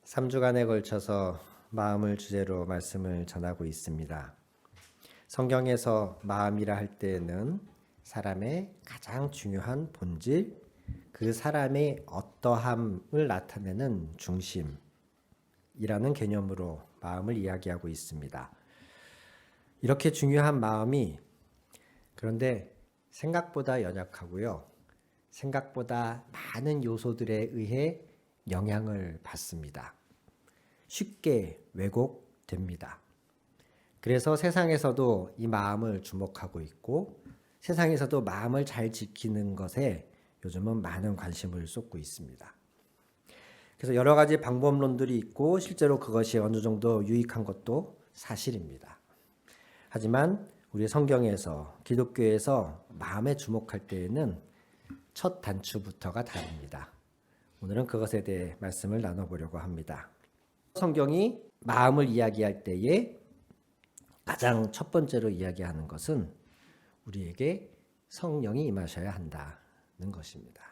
3주간에 걸쳐서 마음을 주제로 말씀을 전하고 있습니다. 성경에서 마음이라 할 때에는 사람의 가장 중요한 본질, 그 사람의 어떠함을 나타내는 중심이라는 개념으로 마음을 이야기하고 있습니다. 이렇게 중요한 마음이 그런데 생각보다 연약하고요. 생각보다 많은 요소들에 의해 영향을 받습니다. 쉽게 왜곡됩니다. 그래서 세상에서도 이 마음을 주목하고 있고 세상에서도 마음을 잘 지키는 것에 요즘은 많은 관심을 쏟고 있습니다. 그래서 여러 가지 방법론들이 있고 실제로 그것이 어느 정도 유익한 것도 사실입니다. 하지만 우리 성경에서 기독교에서 마음에 주목할 때에는 첫 단추부터가 다릅니다. 오늘은 그것에 대해 말씀을 나눠보려고 합니다. 성경이 마음을 이야기할 때에 가장 첫 번째로 이야기하는 것은 우리에게 성령이 임하셔야 한다는 것입니다.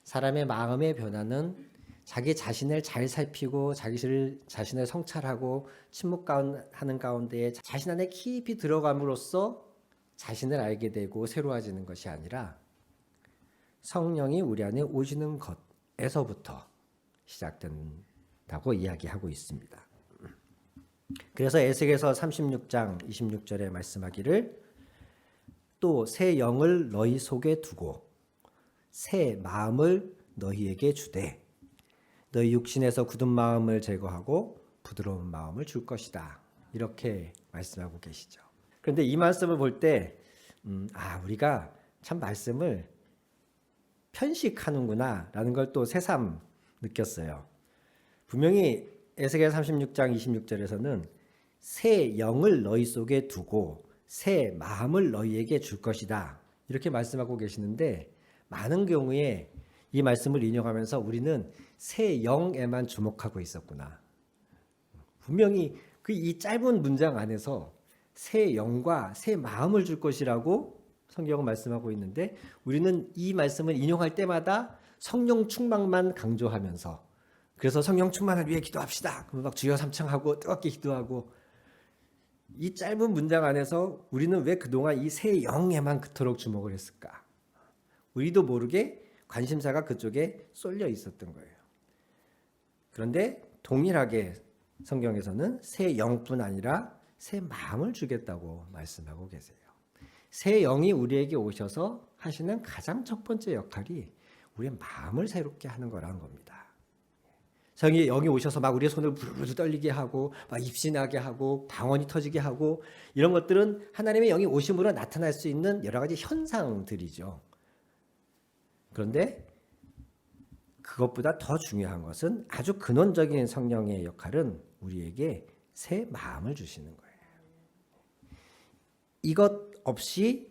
사람의 마음의 변화는 자기 자신을 잘 살피고 자신을 성찰하고 침묵하는 가운데 자신 안에 깊이 들어감으로써 자신을 알게 되고 새로워지는 것이 아니라 성령이 우리 안에 오시는 것에서부터 시작된다고 이야기하고 있습니다. 그래서 에스겔서 36장 26절에 말씀하기를 또 새 영을 너희 속에 두고 새 마음을 너희에게 주되 너희 육신에서 굳은 마음을 제거하고 부드러운 마음을 줄 것이다. 이렇게 말씀하고 계시죠. 그런데 이 말씀을 볼 때 우리가 참 말씀을 편식하는구나 라는 걸 또 새삼 느꼈어요. 분명히 에스겔 36장 26절에서는 새 영을 너희 속에 두고 새 마음을 너희에게 줄 것이다. 이렇게 말씀하고 계시는데 많은 경우에 이 말씀을 인용하면서 우리는 새 영에만 주목하고 있었구나. 분명히 이 짧은 문장 안에서 새 영과 새 마음을 줄 것이라고 성경은 말씀하고 있는데 우리는 이 말씀을 인용할 때마다 성령 충만만 강조하면서 그래서 성령 충만을 위해 기도합시다. 그러면 막 주여 삼창하고 뜨겁게 기도하고 이 짧은 문장 안에서 우리는 왜 그동안 이 새 영에만 그토록 주목을 했을까? 우리도 모르게 관심사가 그쪽에 쏠려 있었던 거예요. 그런데 동일하게 성경에서는 새 영뿐 아니라 새 마음을 주겠다고 말씀하고 계세요. 새 영이 우리에게 오셔서 하시는 가장 첫 번째 역할이 우리의 마음을 새롭게 하는 거라는 겁니다. 성령이 영이 오셔서 막 우리의 손을 부르르 떨리게 하고 막 입신하게 하고 방언이 터지게 하고 이런 것들은 하나님의 영이 오심으로 나타날 수 있는 여러 가지 현상들이죠. 그런데 그것보다 더 중요한 것은 아주 근원적인 성령의 역할은 우리에게 새 마음을 주시는 거예요. 이것 없이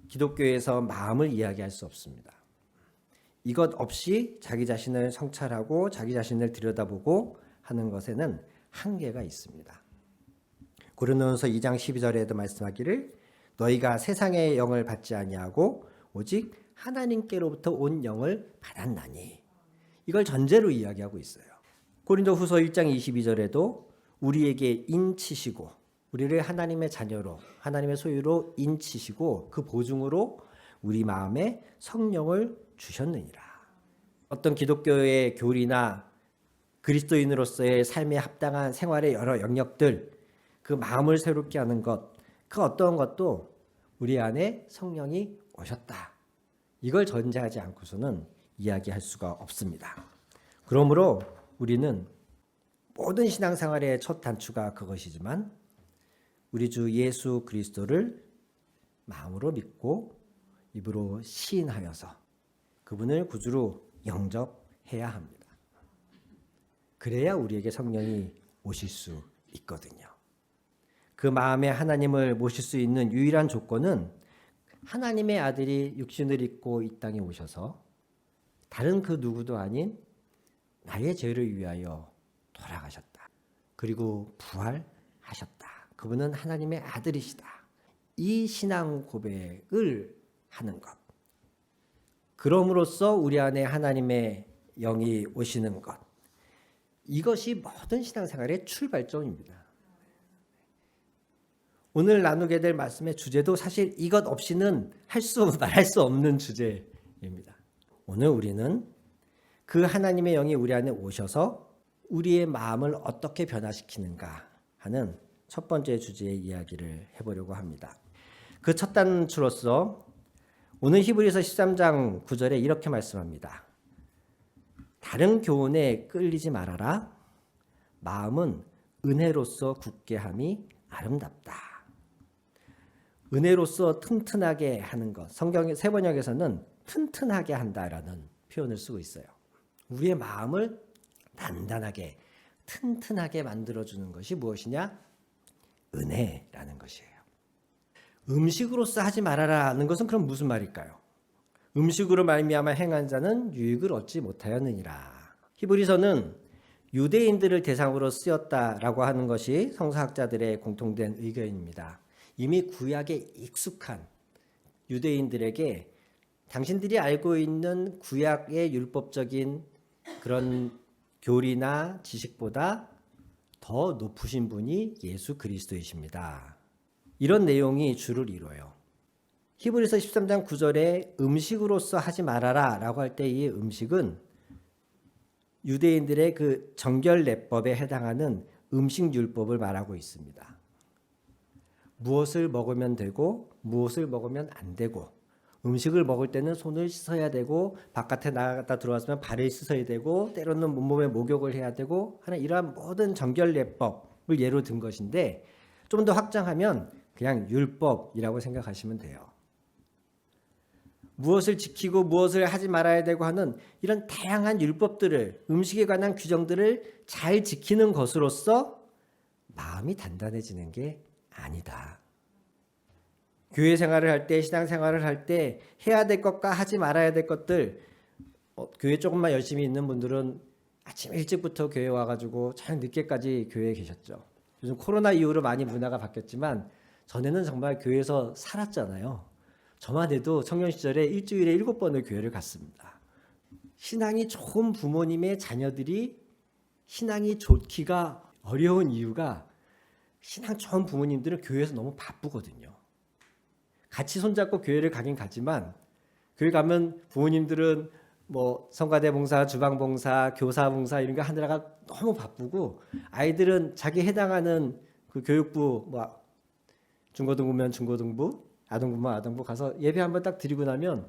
기독교에서 마음을 이야기할 수 없습니다. 이것 없이 자기 자신을 성찰하고 자기 자신을 들여다보고 하는 것에는 한계가 있습니다. 고린도전서 2장 12절에도 말씀하기를 너희가 세상의 영을 받지 아니하고 오직 하나님께로부터 온 영을 받았나니 이걸 전제로 이야기하고 있어요. 고린도후서 1장 22절에도 우리에게 인치시고 우리를 하나님의 자녀로 하나님의 소유로 인치시고 그 보증으로 우리 마음에 성령을 주셨느니라. 어떤 기독교의 교리나 그리스도인으로서의 삶에 합당한 생활의 여러 영역들, 그 마음을 새롭게 하는 것, 그 어떤 것도 우리 안에 성령이 오셨다. 이걸 전제하지 않고서는 이야기할 수가 없습니다. 그러므로 우리는 모든 신앙생활의 첫 단추가 그것이지만 우리 주 예수 그리스도를 마음으로 믿고 입으로 시인하여서 그분을 구주로 영접해야 합니다. 그래야 우리에게 성령이 오실 수 있거든요. 그 마음에 하나님을 모실 수 있는 유일한 조건은 하나님의 아들이 육신을 입고 이 땅에 오셔서 다른 그 누구도 아닌 나의 죄를 위하여 돌아가셨다. 그리고 부활하셨다. 그분은 하나님의 아들이시다. 이 신앙 고백을 하는 것. 그럼으로써 우리 안에 하나님의 영이 오시는 것. 이것이 모든 신앙생활의 출발점입니다. 오늘 나누게 될 말씀의 주제도 사실 이것 없이는 말할 수 없는 주제입니다. 오늘 우리는 그 하나님의 영이 우리 안에 오셔서 우리의 마음을 어떻게 변화시키는가 하는 첫 번째 주제의 이야기를 해보려고 합니다. 그 첫 단추로서 오늘 히브리서 13장 9절에 이렇게 말씀합니다. 다른 교훈에 끌리지 말아라. 마음은 은혜로서 굳게 함이 아름답다. 은혜로서 튼튼하게 하는 것. 성경 세 번역에서는 튼튼하게 한다라는 표현을 쓰고 있어요. 우리의 마음을 단단하게 튼튼하게 만들어주는 것이 무엇이냐? 은혜라는 것이에요. 음식으로서 하지 말아라는 것은 그럼 무슨 말일까요? 음식으로 말미암아 행한 자는 유익을 얻지 못하였느니라. 히브리서는 유대인들을 대상으로 쓰였다라고 하는 것이 성서학자들의 공통된 의견입니다. 이미 구약에 익숙한 유대인들에게 당신들이 알고 있는 구약의 율법적인 그런 교리나 지식보다 더 높으신 분이 예수 그리스도이십니다. 이런 내용이 주를 이뤄요. 히브리서 13장 9절에 음식으로서 하지 말아라 라고 할 때 이 음식은 유대인들의 그 정결례법에 해당하는 음식율법을 말하고 있습니다. 무엇을 먹으면 되고 무엇을 먹으면 안 되고, 음식을 먹을 때는 손을 씻어야 되고 바깥에 나갔다 들어왔으면 발을 씻어야 되고 때로는 몸에 목욕을 해야 되고 하는 이러한 모든 정결례법을 예로 든 것인데, 좀 더 확장하면 그냥 율법이라고 생각하시면 돼요. 무엇을 지키고 무엇을 하지 말아야 되고 하는 이런 다양한 율법들을, 음식에 관한 규정들을 잘 지키는 것으로서 마음이 단단해지는 게 아니다. 교회 생활을 할 때, 신앙 생활을 할 때 해야 될 것과 하지 말아야 될 것들, 교회 조금만 열심히 있는 분들은 아침 일찍부터 교회 와가지고 잘 늦게까지 교회에 계셨죠. 요즘 코로나 이후로 많이 문화가 바뀌었지만 전에는 정말 교회에서 살았잖아요. 저만 해도 청년 시절에 일주일에 7번을 교회를 갔습니다. 신앙이 좋은 부모님의 자녀들이 신앙이 좋기가 어려운 이유가, 신앙 좋은 부모님들은 교회에서 너무 바쁘거든요. 같이 손잡고 교회를 가긴 가지만 교회 가면 부모님들은 뭐 성가대 봉사, 주방 봉사, 교사 봉사 이런 거 하느라가 너무 바쁘고, 아이들은 자기 해당하는 그 교육부 뭐 중고등부면 중고등부, 아동부면 아동부 가서 예배 한번 딱 드리고 나면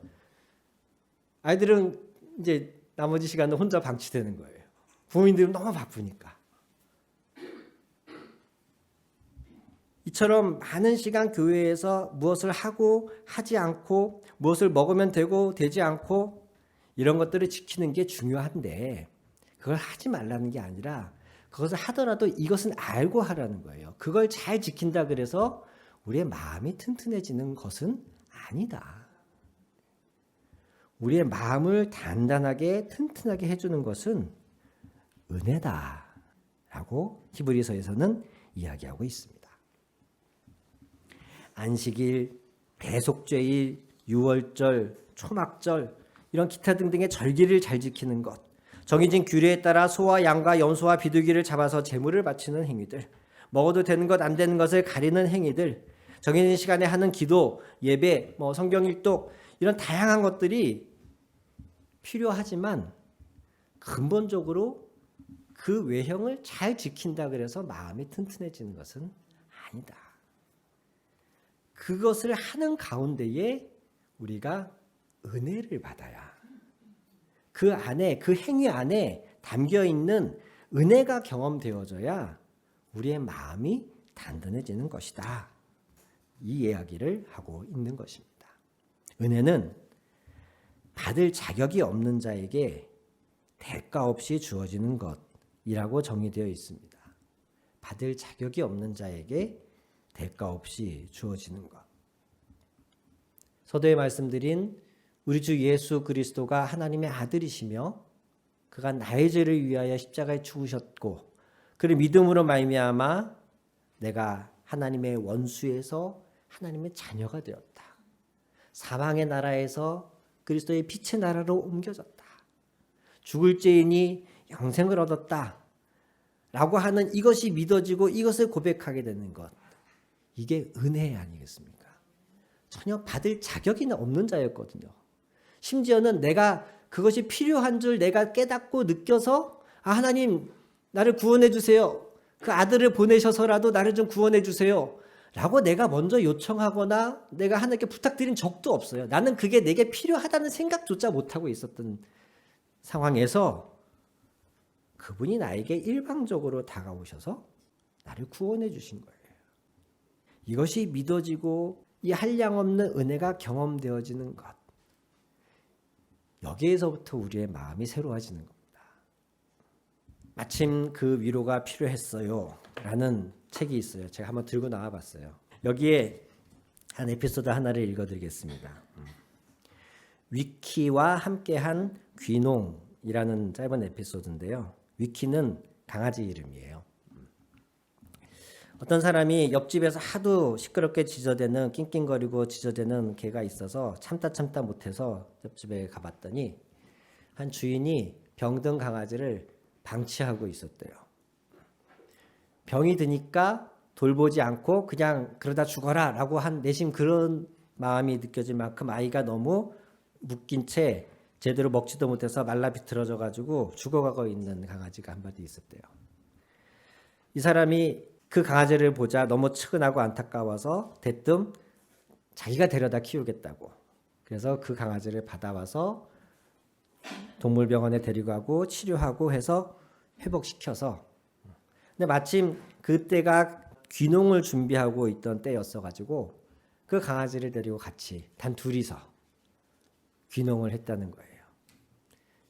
아이들은 이제 나머지 시간은 혼자 방치되는 거예요. 부모님들은 너무 바쁘니까. 이처럼 많은 시간 교회에서 무엇을 하고 하지 않고, 무엇을 먹으면 되고 되지 않고 이런 것들을 지키는 게 중요한데, 그걸 하지 말라는 게 아니라 그것을 하더라도 이것은 알고 하라는 거예요. 그걸 잘 지킨다 그래서 우리의 마음이 튼튼해지는 것은 아니다. 우리의 마음을 단단하게 튼튼하게 해주는 것은 은혜다라고 히브리서에서는 이야기하고 있습니다. 안식일, 대속죄일, 유월절, 초막절 이런 기타 등등의 절기를 잘 지키는 것, 정해진 규례에 따라 소와 양과 염소와 비둘기를 잡아서 제물을 바치는 행위들, 먹어도 되는 것 안 되는 것을 가리는 행위들, 정해진 시간에 하는 기도, 예배, 성경 일독 이런 다양한 것들이 필요하지만 근본적으로 그 외형을 잘 지킨다 그래서 마음이 튼튼해지는 것은 아니다. 그것을 하는 가운데에 우리가 은혜를 받아야, 그 안에, 그 행위 안에 담겨있는 은혜가 경험되어져야 우리의 마음이 단단해지는 것이다. 이 이야기를 하고 있는 것입니다. 은혜는 받을 자격이 없는 자에게 대가 없이 주어지는 것이라고 정의되어 있습니다. 받을 자격이 없는 자에게 대가 없이 주어지는 것. 서두에 말씀드린 우리 주 예수 그리스도가 하나님의 아들이시며 그가 나의 죄를 위하여 십자가에 죽으셨고, 그를 믿음으로 말미암아 내가 하나님의 원수에서 하나님의 자녀가 되었다. 사망의 나라에서 그리스도의 빛의 나라로 옮겨졌다. 죽을 죄인이 영생을 얻었다. 라고 하는 이것이 믿어지고 이것을 고백하게 되는 것. 이게 은혜 아니겠습니까? 전혀 받을 자격이 없는 자였거든요. 심지어는 내가 그것이 필요한 줄 내가 깨닫고 느껴서 하나님 나를 구원해 주세요. 그 아들을 보내셔서라도 나를 좀 구원해 주세요. 라고 내가 먼저 요청하거나 내가 하나님께 부탁드린 적도 없어요. 나는 그게 내게 필요하다는 생각조차 못하고 있었던 상황에서 그분이 나에게 일방적으로 다가오셔서 나를 구원해 주신 거예요. 이것이 믿어지고 이 한량없는 은혜가 경험되어지는 것. 여기에서부터 우리의 마음이 새로워지는 겁니다. 마침 그 위로가 필요했어요 라는 책이 있어요. 제가 한번 들고 나와 봤어요. 여기에 한 에피소드 하나를 읽어드리겠습니다. 위키와 함께한 귀농이라는 짧은 에피소드인데요. 위키는 강아지 이름이에요. 어떤 사람이 옆집에서 하도 시끄럽게 짖어대는 낑낑거리고 짖어대는 개가 있어서 참다 못해서 옆집에 가봤더니 한 주인이 병든 강아지를 방치하고 있었대요. 병이 드니까 돌보지 않고 그냥 그러다 죽어라 라고 한 내심 그런 마음이 느껴질 만큼 아이가 너무 묶인 채 제대로 먹지도 못해서 말라 비틀어져 가지고 죽어가고 있는 강아지가 한 마리 있었대요. 이 사람이 그 강아지를 보자 너무 측은하고 안타까워서 대뜸 자기가 데려다 키우겠다고. 그래서 그 강아지를 받아와서 동물병원에 데리고 가고 치료하고 해서 회복시켜서. 근데 마침 그때가 귀농을 준비하고 있던 때였어 가지고 그 강아지를 데리고 같이 단 둘이서 귀농을 했다는 거예요.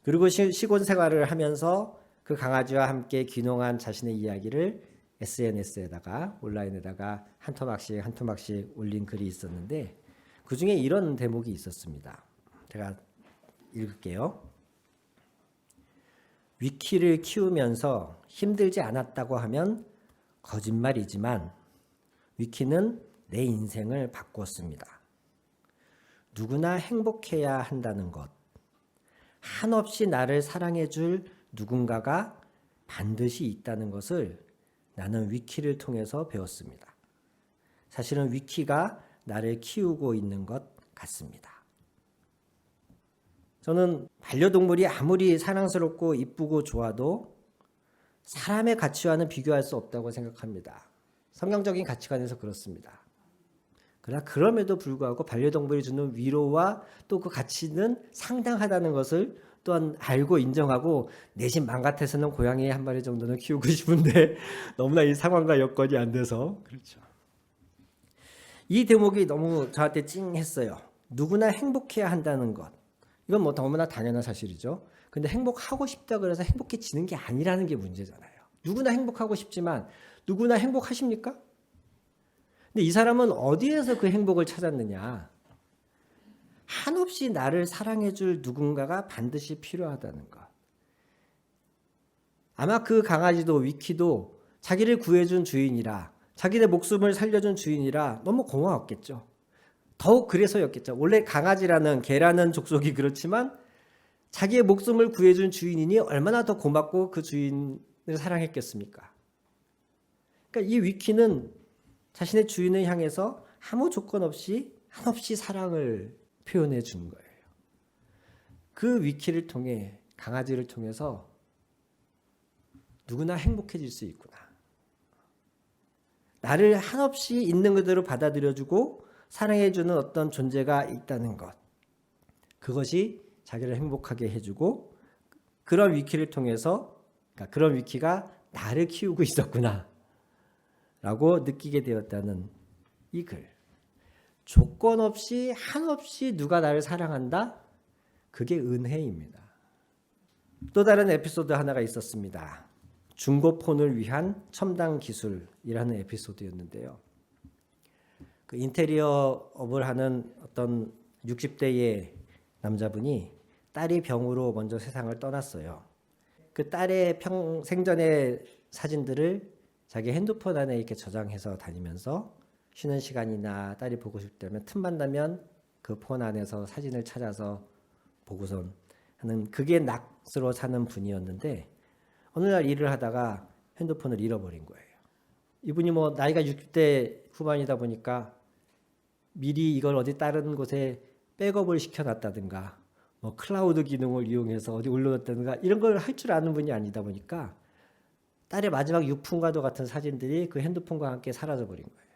그리고 시골 생활을 하면서 그 강아지와 함께 귀농한 자신의 이야기를 SNS에다가 온라인에다가 한 토막씩 올린 글이 있었는데 그중에 이런 대목이 있었습니다. 제가 읽을게요. 위키를 키우면서 힘들지 않았다고 하면 거짓말이지만 위키는 내 인생을 바꾸었습니다. 누구나 행복해야 한다는 것, 한없이 나를 사랑해 줄 누군가가 반드시 있다는 것을 나는 위키를 통해서 배웠습니다. 사실은 위키가 나를 키우고 있는 것 같습니다. 저는 반려동물이 아무리 사랑스럽고 이쁘고 좋아도 사람의 가치와는 비교할 수 없다고 생각합니다. 성경적인 가치관에서 그렇습니다. 그러나 그럼에도 불구하고 반려동물이 주는 위로와 또 그 가치는 상당하다는 것을 또한 알고 인정하고 내심 맘 같아서는 고양이 한 마리 정도는 키우고 싶은데 너무나 이 상황과 여건이 안 돼서 그렇죠. 이 대목이 너무 저한테 찡했어요. 누구나 행복해야 한다는 것. 이건 뭐 너무나 당연한 사실이죠. 근데 행복하고 싶다 그래서 행복해지는 게 아니라는 게 문제잖아요. 누구나 행복하고 싶지만 누구나 행복하십니까? 근데 이 사람은 어디에서 그 행복을 찾았느냐? 한없이 나를 사랑해줄 누군가가 반드시 필요하다는 것. 아마 그 강아지도 위키도 자기를 구해준 주인이라 자기의 목숨을 살려준 주인이라 너무 고마웠겠죠. 더욱 그래서였겠죠. 원래 강아지라는 개라는 족속이 그렇지만 자기의 목숨을 구해준 주인이니 얼마나 더 고맙고 그 주인을 사랑했겠습니까? 그러니까 이 위키는 자신의 주인을 향해서 아무 조건 없이 한없이 사랑을 표현해 준 거예요. 그 위키를 통해 강아지를 통해서 누구나 행복해질 수 있구나. 나를 한없이 있는 그대로 받아들여주고 사랑해주는 어떤 존재가 있다는 것. 그것이 자기를 행복하게 해주고 그런 위키를 통해서 그러니까 그런 위키가 나를 키우고 있었구나 라고 느끼게 되었다는 이 글. 조건 없이 한없이 누가 나를 사랑한다? 그게 은혜입니다. 또 다른 에피소드 하나가 있었습니다. 중고폰을 위한 첨단 기술이라는 에피소드였는데요. 그 인테리어업을 하는 어떤 60대의 남자분이 딸이 병으로 먼저 세상을 떠났어요. 그 딸의 생전의 사진들을 자기 핸드폰 안에 이렇게 저장해서 다니면서 쉬는 시간이나 딸이 보고 싶다면 틈만 나면 그 폰 안에서 사진을 찾아서 보고선 하는 그게 낙서로 사는 분이었는데 어느 날 일을 하다가 핸드폰을 잃어버린 거예요. 이분이 뭐 나이가 60대 후반이다 보니까 미리 이걸 어디 다른 곳에 백업을 시켜놨다든가 뭐 클라우드 기능을 이용해서 어디 올려놨다든가 이런 걸 할 줄 아는 분이 아니다 보니까 딸의 마지막 유품과도 같은 사진들이 그 핸드폰과 함께 사라져버린 거예요.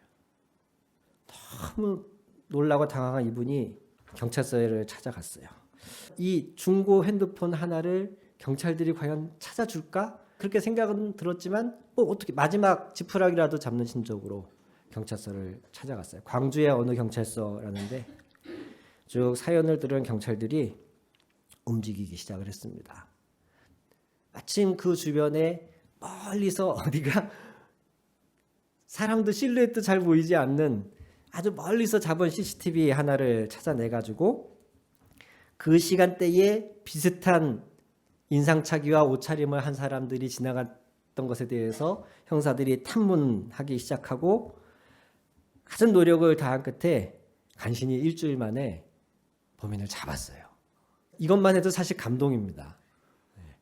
너무 놀라고 당황한 이분이 경찰서를 찾아갔어요. 이 중고 핸드폰 하나를 경찰들이 과연 찾아줄까? 그렇게 생각은 들었지만 뭐 어떻게 마지막 지푸라기라도 잡는 심정으로 경찰서를 찾아갔어요. 광주의 어느 경찰서라는데 쭉 사연을 들은 경찰들이 움직이기 시작을 했습니다. 마침 그 주변에 멀리서 어디가 사람도 실루엣도 잘 보이지 않는 아주 멀리서 잡은 CCTV 하나를 찾아내가지고 그 시간대에 비슷한 인상착의와 옷차림을 한 사람들이 지나갔던 것에 대해서 형사들이 탐문하기 시작하고 갖은 노력을 다한 끝에 간신히 일주일 만에 범인을 잡았어요. 이것만 해도 사실 감동입니다.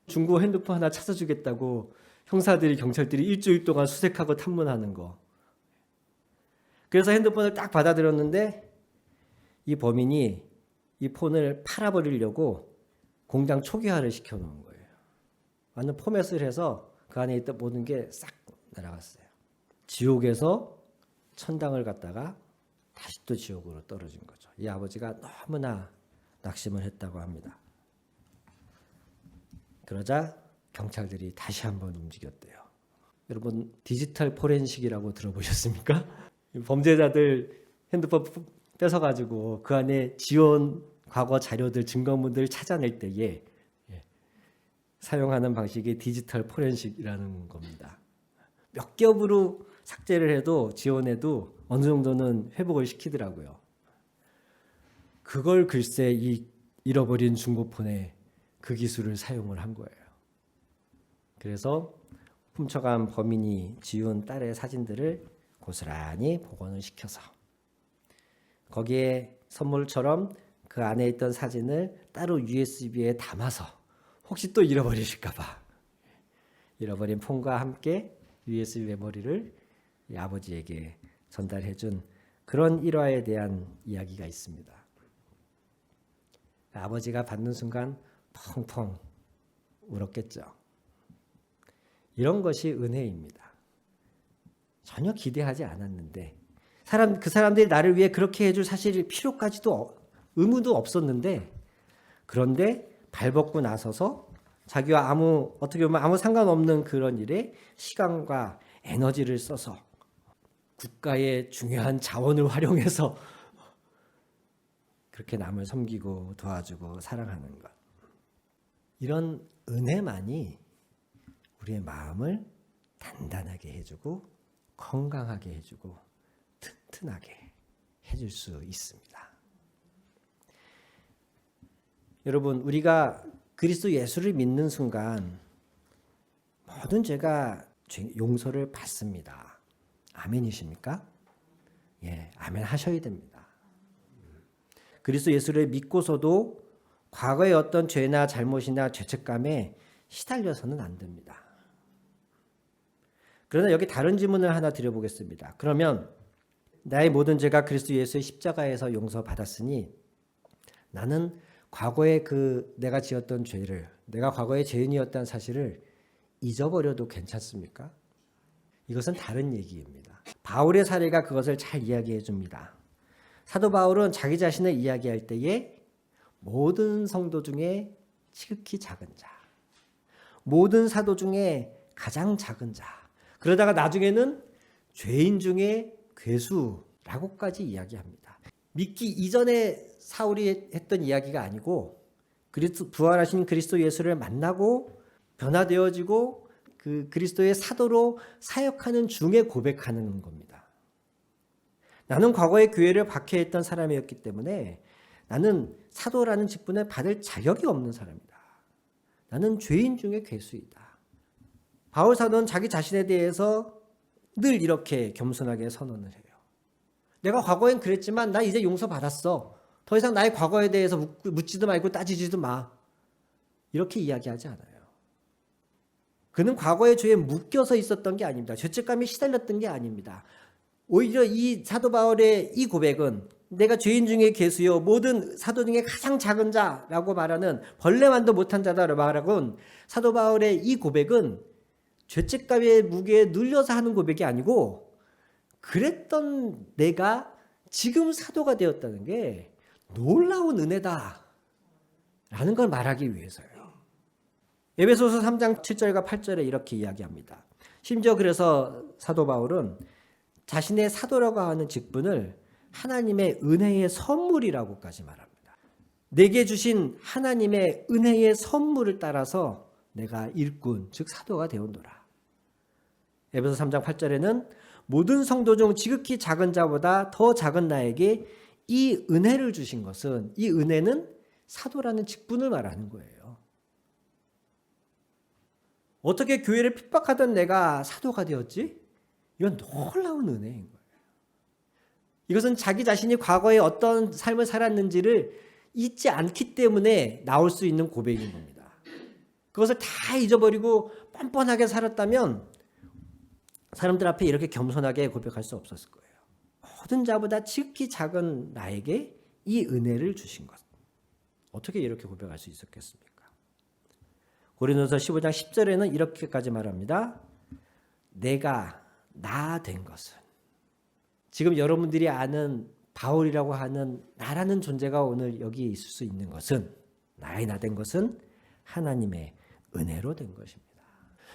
중고 핸드폰 하나 찾아주겠다고 형사들이 경찰들이 일주일 동안 수색하고 탐문하는 거. 그래서 핸드폰을 딱 받아들였는데 이 범인이 이 폰을 팔아버리려고 공장 초기화를 시켜놓은 거예요. 완전 포맷을 해서 그 안에 있던 모든 게 싹 날아갔어요. 지옥에서 천당을 갔다가 다시 또 지옥으로 떨어진 거죠. 이 아버지가 너무나 낙심을 했다고 합니다. 그러자 경찰들이 다시 한번 움직였대요. 여러분 디지털 포렌식이라고 들어보셨습니까? 범죄자들 핸드폰 뺏어가지고 그 안에 지원 과거 자료들 증거물들 찾아낼 때에 사용하는 방식이 디지털 포렌식이라는 겁니다. 몇 겹으로 삭제를 해도 지원해도 어느 정도는 회복을 시키더라고요. 그걸 글쎄 이 잃어버린 중고폰에 그 기술을 사용을 한 거예요. 그래서 훔쳐간 범인이 지운 딸의 사진들을 고스란히 복원을 시켜서 거기에 선물처럼 그 안에 있던 사진을 따로 USB에 담아서 혹시 또 잃어버리실까 봐 잃어버린 폰과 함께 USB 메모리를 이 아버지에게 전달해 준 그런 일화에 대한 이야기가 있습니다. 아버지가 받는 순간 펑펑 울었겠죠. 이런 것이 은혜입니다. 전혀 기대하지 않았는데 그 사람들이 나를 위해 그렇게 해줄 사실 필요까지도 의무도 없었는데 그런데 발벗고 나서서 자기와 어떻게 보면 아무 상관없는 그런 일에 시간과 에너지를 써서 국가의 중요한 자원을 활용해서 그렇게 남을 섬기고 도와주고 사랑하는 것. 이런 은혜만이 우리의 마음을 단단하게 해주고 건강하게 해주고 튼튼하게 해줄 수 있습니다. 여러분 우리가 그리스도 예수를 믿는 순간 모든 죄가 용서를 받습니다. 아멘이십니까? 예, 아멘 하셔야 됩니다. 그리스도 예수를 믿고서도 과거의 어떤 죄나 잘못이나 죄책감에 시달려서는 안 됩니다. 그러나 여기 다른 질문을 하나 드려보겠습니다. 그러면 나의 모든 죄가 그리스도 예수의 십자가에서 용서받았으니 나는 과거에 내가 지었던 죄를 내가 과거의 죄인이었다는 사실을 잊어버려도 괜찮습니까? 이것은 다른 얘기입니다. 바울의 사례가 그것을 잘 이야기해 줍니다. 사도 바울은 자기 자신을 이야기할 때에 모든 성도 중에 지극히 작은 자, 모든 사도 중에 가장 작은 자, 그러다가 나중에는 죄인 중에 괴수라고까지 이야기합니다. 믿기 이전에 사울이 했던 이야기가 아니고 부활하신 그리스도 예수를 만나고 변화되어지고 그 그리스도의 사도로 사역하는 중에 고백하는 겁니다. 나는 과거에 교회를 박해했던 사람이었기 때문에 나는 사도라는 직분을 받을 자격이 없는 사람이다. 나는 죄인 중에 괴수이다. 바울 사도는 자기 자신에 대해서 늘 이렇게 겸손하게 선언을 해요. 내가 과거엔 그랬지만 나 이제 용서받았어. 더 이상 나의 과거에 대해서 묻지도 말고 따지지도 마. 이렇게 이야기하지 않아요. 그는 과거의 죄에 묶여서 있었던 게 아닙니다. 죄책감에 시달렸던 게 아닙니다. 오히려 이 사도 바울의 이 고백은 내가 죄인 중에 괴수요 모든 사도 중에 가장 작은 자라고 말하는 벌레만도 못한 자다라고 말하곤 사도 바울의 이 고백은 죄책감의 무게에 눌려서 하는 고백이 아니고 그랬던 내가 지금 사도가 되었다는 게 놀라운 은혜다 라는 걸 말하기 위해서요. 에베소서 3장 7절과 8절에 이렇게 이야기합니다. 심지어 그래서 사도 바울은 자신의 사도라고 하는 직분을 하나님의 은혜의 선물이라고까지 말합니다. 내게 주신 하나님의 은혜의 선물을 따라서 내가 일꾼, 즉 사도가 되었노라. 에베소 3장 8절에는 모든 성도 중 지극히 작은 자보다 더 작은 나에게 이 은혜를 주신 것은, 이 은혜는 사도라는 직분을 말하는 거예요. 어떻게 교회를 핍박하던 내가 사도가 되었지? 이건 놀라운 은혜인 거예요. 이것은 자기 자신이 과거에 어떤 삶을 살았는지를 잊지 않기 때문에 나올 수 있는 고백인 겁니다. 그것을 다 잊어버리고 뻔뻔하게 살았다면 사람들 앞에 이렇게 겸손하게 고백할 수 없었을 거예요. 모든 자보다 지극히 작은 나에게 이 은혜를 주신 것. 어떻게 이렇게 고백할 수 있었겠습니까? 고린도서 15장 10절에는 이렇게까지 말합니다. 내가 나 된 것은, 지금 여러분들이 아는 바울이라고 하는 나라는 존재가 오늘 여기 있을 수 있는 것은, 나의 나 된 것은 하나님의 은혜로 된 것입니다.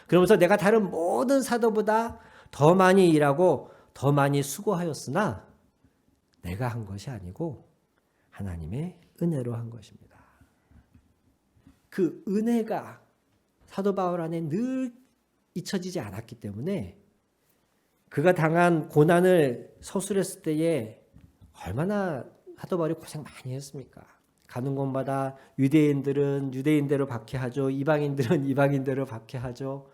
그러면서 내가 다른 모든 사도보다 더 많이 일하고 더 많이 수고하였으나 내가 한 것이 아니고 하나님의 은혜로 한 것입니다. 그 은혜가 사도 바울 안에 늘 잊혀지지 않았기 때문에 그가 당한 고난을 서술했을 때에 얼마나 사도 바울이 고생 많이 했습니까? 가는 곳마다 유대인들은 유대인대로 박해하죠. 이방인들은 이방인대로 박해하죠.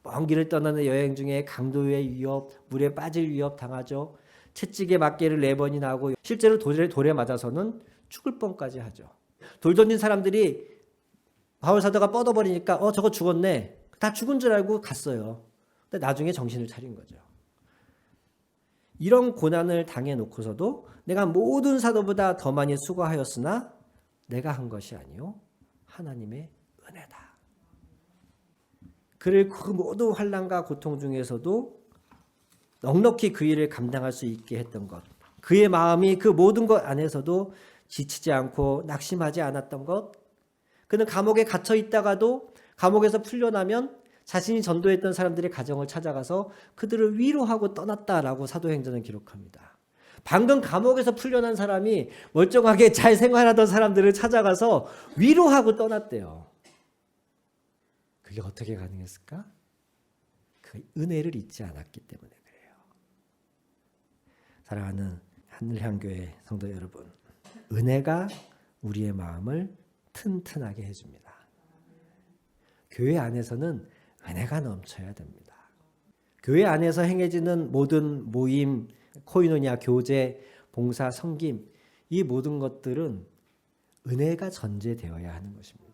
먼 길을 떠나는 여행 중에 강도의 위협, 물에 빠질 위협 당하죠. 채찍에 맞개를 4번이나 하고 실제로 돌에 맞아서는 죽을 뻔까지 하죠. 돌 던진 사람들이 바울 사도가 뻗어버리니까 저거 죽었네. 다 죽은 줄 알고 갔어요. 근데 나중에 정신을 차린 거죠. 이런 고난을 당해놓고서도 내가 모든 사도보다 더 많이 수고하였으나 내가 한 것이 아니요 하나님의 은혜다. 그를 그 모든 환난과 고통 중에서도 넉넉히 그 일을 감당할 수 있게 했던 것, 그의 마음이 그 모든 것 안에서도 지치지 않고 낙심하지 않았던 것, 그는 감옥에 갇혀 있다가도 감옥에서 풀려나면 자신이 전도했던 사람들의 가정을 찾아가서 그들을 위로하고 떠났다라고 사도행전은 기록합니다. 방금 감옥에서 풀려난 사람이 멀쩡하게 잘 생활하던 사람들을 찾아가서 위로하고 떠났대요. 그게 어떻게 가능했을까? 그 은혜를 잊지 않았기 때문에 그래요. 사랑하는 하늘향교회 성도 여러분, 은혜가 우리의 마음을 튼튼하게 해줍니다. 교회 안에서는 은혜가 넘쳐야 됩니다. 교회 안에서 행해지는 모든 모임, 코이노니아, 교제, 봉사, 섬김, 이 모든 것들은 은혜가 전제되어야 하는 것입니다.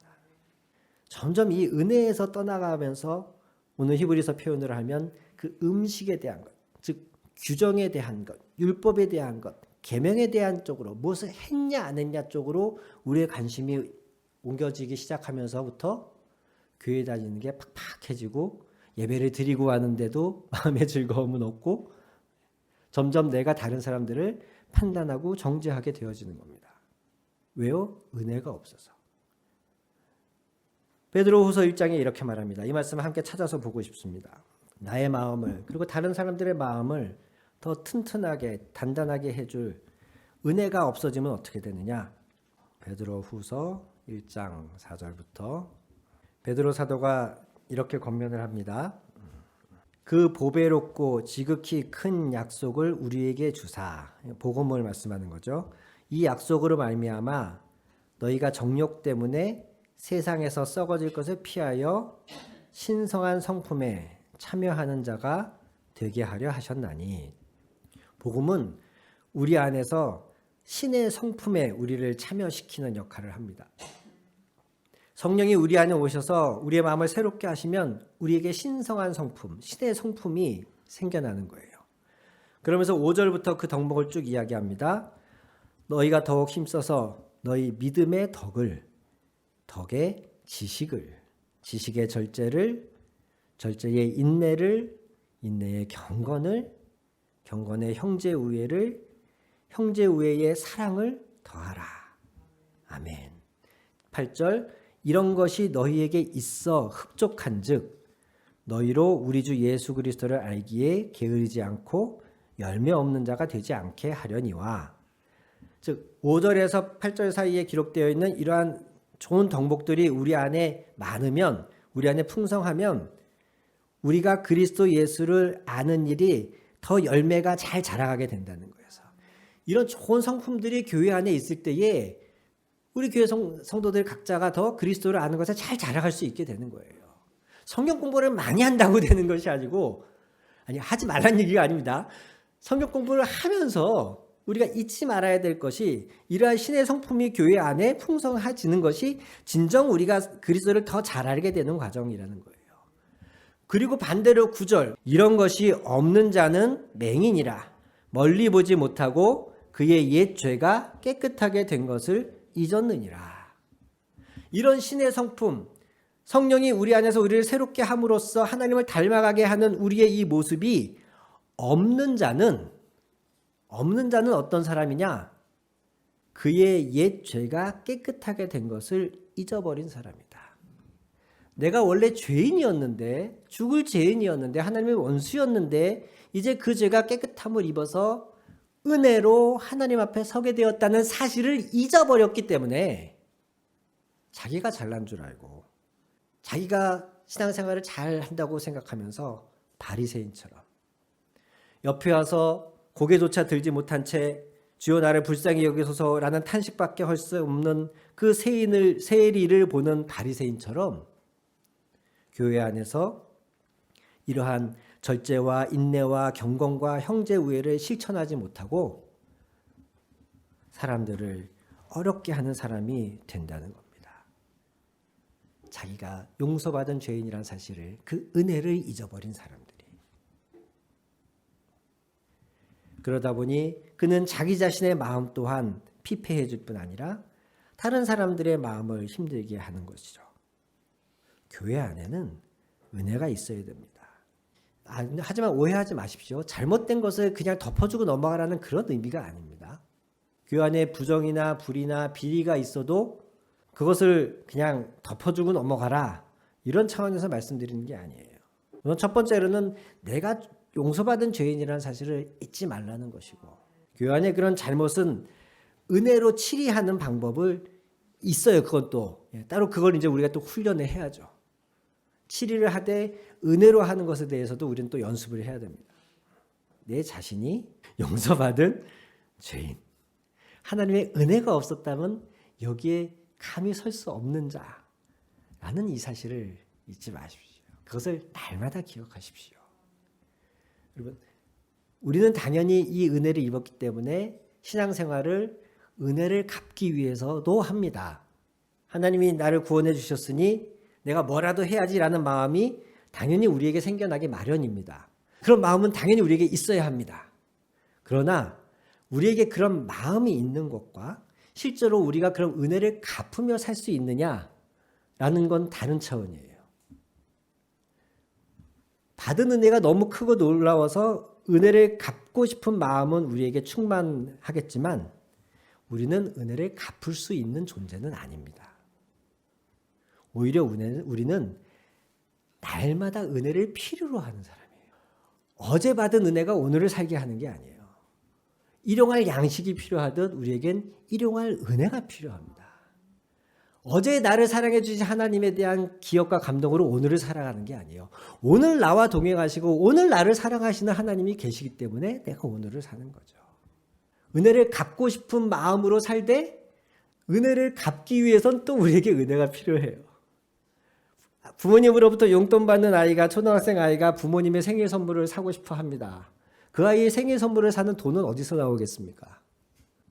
점점 이 은혜에서 떠나가면서 오늘 히브리서 표현을 하면 그 음식에 대한 것, 즉 규정에 대한 것, 율법에 대한 것, 계명에 대한 쪽으로 무엇을 했냐 안 했냐 쪽으로 우리의 관심이 옮겨지기 시작하면서부터 교회 다니는 게 팍팍해지고 예배를 드리고 하는데도 마음의 즐거움은 없고 점점 내가 다른 사람들을 판단하고 정죄하게 되어지는 겁니다. 왜요? 은혜가 없어서. 베드로후서 1장에 이렇게 말합니다. 이 말씀을 함께 찾아서 보고 싶습니다. 나의 마음을 그리고 다른 사람들의 마음을 더 튼튼하게 단단하게 해줄 은혜가 없어지면 어떻게 되느냐? 베드로후서 1장 4절부터 베드로 사도가 이렇게 권면을 합니다. 그 보배롭고 지극히 큰 약속을 우리에게 주사, 복음을 말씀하는 거죠. 이 약속으로 말미암아 너희가 정욕 때문에 세상에서 썩어질 것을 피하여 신성한 성품에 참여하는 자가 되게 하려 하셨나니. 복음은 우리 안에서 신의 성품에 우리를 참여시키는 역할을 합니다. 성령이 우리 안에 오셔서 우리의 마음을 새롭게 하시면 우리에게 신성한 성품, 신의 성품이 생겨나는 거예요. 그러면서 5절부터 그 덕목을 쭉 이야기합니다. 너희가 더욱 힘써서 너희 믿음의 덕의 지식의 절제를, 절제의 인내를, 인내의 경건을, 경건의 형제 우애를, 형제 우애의 사랑을 더하라. 아멘. 8절 이런 것이 너희에게 있어 흡족한즉 너희로 우리 주 예수 그리스도를 알기에 게으르지 않고 열매 없는 자가 되지 않게 하려니와. 즉 5절에서 8절 사이에 기록되어 있는 이러한 좋은 덕목들이 우리 안에 많으면, 우리 안에 풍성하면 우리가 그리스도 예수를 아는 일이 더 열매가 잘 자라가게 된다는 거예요. 이런 좋은 성품들이 교회 안에 있을 때에 우리 교회 성도들 각자가 더 그리스도를 아는 것에 잘 자라갈 수 있게 되는 거예요. 성경 공부를 많이 한다고 되는 것이 아니고, 하지 말라는 얘기가 아닙니다. 성경 공부를 하면서 우리가 잊지 말아야 될 것이 이러한 신의 성품이 교회 안에 풍성해지는 것이 진정 우리가 그리스도를 더 잘 알게 되는 과정이라는 거예요. 그리고 반대로 9절 이런 것이 없는 자는 맹인이라 멀리 보지 못하고 그의 옛 죄가 깨끗하게 된 것을 잊었느니라. 이런 신의 성품, 성령이 우리 안에서 우리를 새롭게 함으로써 하나님을 닮아가게 하는 우리의 이 모습이 없는 자는 어떤 사람이냐? 그의 옛 죄가 깨끗하게 된 것을 잊어버린 사람이다. 내가 원래 죄인이었는데, 죽을 죄인이었는데, 하나님의 원수였는데 이제 그 죄가 깨끗함을 입어서 은혜로 하나님 앞에 서게 되었다는 사실을 잊어버렸기 때문에 자기가 잘난 줄 알고 자기가 신앙생활을 잘 한다고 생각하면서 바리새인처럼 옆에 와서 고개조차 들지 못한 채 주여 나를 불쌍히 여기소서라는 탄식밖에 할 수 없는 그 세리를 보는 바리새인처럼 교회 안에서 이러한 절제와 인내와 경건과 형제 우애를 실천하지 못하고 사람들을 어렵게 하는 사람이 된다는 겁니다. 자기가 용서받은 죄인이란 사실을, 그 은혜를 잊어버린 사람들이. 그러다 보니 그는 자기 자신의 마음 또한 피폐해질 뿐 아니라 다른 사람들의 마음을 힘들게 하는 것이죠. 교회 안에는 은혜가 있어야 됩니다. 하지만 오해하지 마십시오. 잘못된 것을 그냥 덮어주고 넘어가라는 그런 의미가 아닙니다. 교회 안에 부정이나 불의나 비리가 있어도 그것을 그냥 덮어주고 넘어가라, 이런 차원에서 말씀드리는 게 아니에요. 우선 첫 번째로는 내가 용서받은 죄인이라는 사실을 잊지 말라는 것이고, 교회 안에 그런 잘못은 은혜로 치리하는 방법을 있어요. 그건 또 따로 그걸 이제 우리가 또 훈련을 해야죠. 치리를 하되 은혜로 하는 것에 대해서도 우리는 또 연습을 해야 됩니다. 내 자신이 용서받은 죄인, 하나님의 은혜가 없었다면 여기에 감히 설 수 없는 자라는 이 사실을 잊지 마십시오. 그것을 날마다 기억하십시오. 여러분, 우리는 당연히 이 은혜를 입었기 때문에 신앙생활을 은혜를 갚기 위해서도 합니다. 하나님이 나를 구원해 주셨으니 내가 뭐라도 해야지라는 마음이 당연히 우리에게 생겨나기 마련입니다. 그런 마음은 당연히 우리에게 있어야 합니다. 그러나 우리에게 그런 마음이 있는 것과 실제로 우리가 그런 은혜를 갚으며 살 수 있느냐라는 건 다른 차원이에요. 받은 은혜가 너무 크고 놀라워서 은혜를 갚고 싶은 마음은 우리에게 충만하겠지만 우리는 은혜를 갚을 수 있는 존재는 아닙니다. 오히려 우리는 날마다 은혜를 필요로 하는 사람이에요. 어제 받은 은혜가 오늘을 살게 하는 게 아니에요. 일용할 양식이 필요하듯 우리에겐 일용할 은혜가 필요합니다. 어제 나를 사랑해 주신 하나님에 대한 기억과 감동으로 오늘을 살아가는 게 아니에요. 오늘 나와 동행하시고 오늘 나를 사랑하시는 하나님이 계시기 때문에 내가 오늘을 사는 거죠. 은혜를 갚고 싶은 마음으로 살되 은혜를 갚기 위해선 또 우리에게 은혜가 필요해요. 부모님으로부터 용돈 받는 아이가, 초등학생 아이가 부모님의 생일 선물을 사고 싶어 합니다. 그 아이의 생일 선물을 사는 돈은 어디서 나오겠습니까?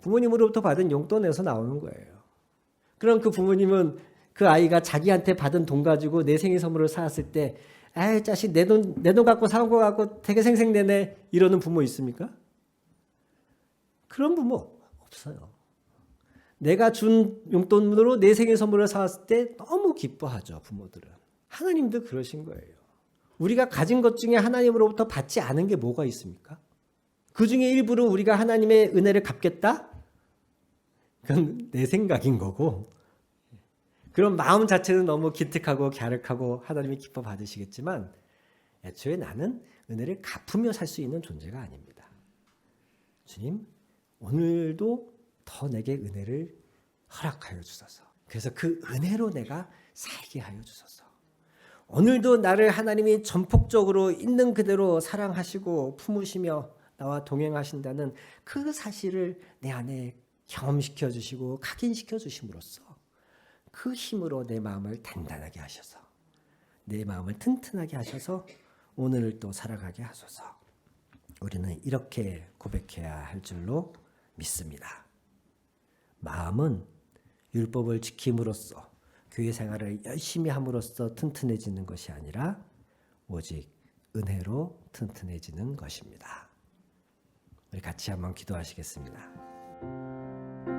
부모님으로부터 받은 용돈에서 나오는 거예요. 그럼 그 부모님은 그 아이가 자기한테 받은 돈 가지고 내 생일 선물을 사왔을 때 에이 자식 내 돈 갖고 사온 거 갖고 되게 생색내네 이러는 부모 있습니까? 그런 부모 없어요. 내가 준 용돈으로 내 생일 선물을 사왔을 때 너무 기뻐하죠. 부모들은. 하나님도 그러신 거예요. 우리가 가진 것 중에 하나님으로부터 받지 않은 게 뭐가 있습니까? 그 중에 일부를 우리가 하나님의 은혜를 갚겠다? 그건 내 생각인 거고, 그런 마음 자체는 너무 기특하고 갸륵하고 하나님이 기뻐 받으시겠지만 애초에 나는 은혜를 갚으며 살 수 있는 존재가 아닙니다. 주님, 오늘도 더 내게 은혜를 허락하여 주소서. 그래서 그 은혜로 내가 살게 하여 주소서. 오늘도 나를 하나님이 전폭적으로 있는 그대로 사랑하시고 품으시며 나와 동행하신다는 그 사실을 내 안에 경험시켜 주시고 각인시켜 주심으로써 그 힘으로 내 마음을 단단하게 하셔서 내 마음을 튼튼하게 하셔서 오늘을 또 살아가게 하소서. 우리는 이렇게 고백해야 할 줄로 믿습니다. 마음은 율법을 지킴으로써 교회 생활을 열심히 함으로써 튼튼해지는 것이 아니라 오직 은혜로 튼튼해지는 것입니다. 우리 같이 한번 기도하시겠습니다.